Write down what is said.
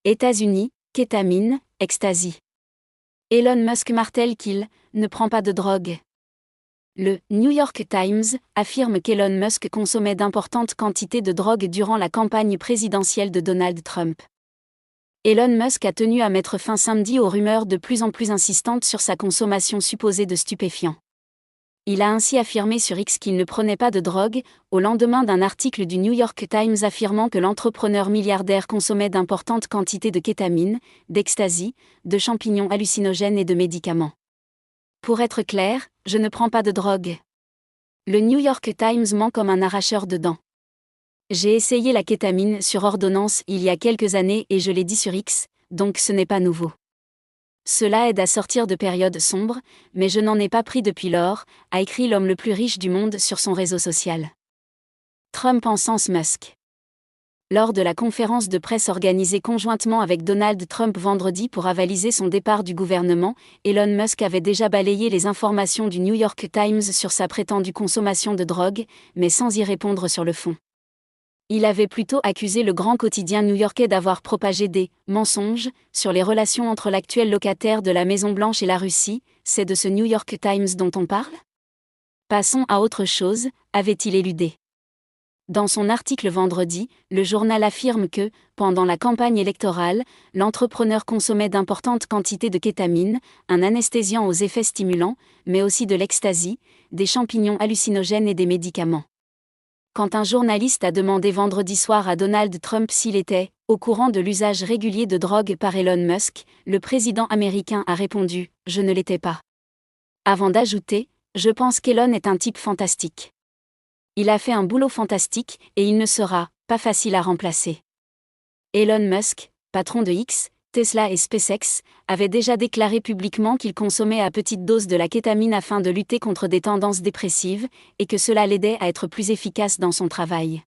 États-Unis, kétamine, ecstasy. Elon Musk martèle qu'il ne prend pas de drogue. Le New York Times affirme qu'Elon Musk consommait d'importantes quantités de drogue durant la campagne présidentielle de Donald Trump. Elon Musk a tenu à mettre fin samedi aux rumeurs de plus en plus insistantes sur sa consommation supposée de stupéfiants. Il a ainsi affirmé sur X qu'il ne prenait pas de drogue, au lendemain d'un article du New York Times affirmant que l'entrepreneur milliardaire consommait d'importantes quantités de kétamine, d'ecstasy, de champignons hallucinogènes et de médicaments. Pour être clair, je ne prends pas de drogue. Le New York Times ment comme un arracheur de dents. J'ai essayé la kétamine sur ordonnance il y a quelques années et je l'ai dit sur X, donc ce n'est pas nouveau. Cela aide à sortir de périodes sombres, mais je n'en ai pas pris depuis lors, a écrit l'homme le plus riche du monde sur son réseau social. Trump encense Musk. Lors de la conférence de presse organisée conjointement avec Donald Trump vendredi pour avaliser son départ du gouvernement, Elon Musk avait déjà balayé les informations du New York Times sur sa prétendue consommation de drogue, mais sans y répondre sur le fond. Il avait plutôt accusé le grand quotidien new-yorkais d'avoir propagé des « mensonges » sur les relations entre l'actuel locataire de la Maison-Blanche et la Russie. C'est de ce New York Times dont on parle ? Passons à autre chose, avait-il éludé. Dans son article vendredi, le journal affirme que, pendant la campagne électorale, l'entrepreneur consommait d'importantes quantités de kétamine, un anesthésiant aux effets stimulants, mais aussi de l'ecstasy, des champignons hallucinogènes et des médicaments. Quand un journaliste a demandé vendredi soir à Donald Trump s'il était au courant de l'usage régulier de drogue par Elon Musk, le président américain a répondu « Je ne l'étais pas ». Avant d'ajouter « Je pense qu'Elon est un type fantastique. Il a fait un boulot fantastique et il ne sera pas facile à remplacer ». Elon Musk, patron de X, Tesla et SpaceX, avait déjà déclaré publiquement qu'il consommait à petite dose de la kétamine afin de lutter contre des tendances dépressives, et que cela l'aidait à être plus efficace dans son travail.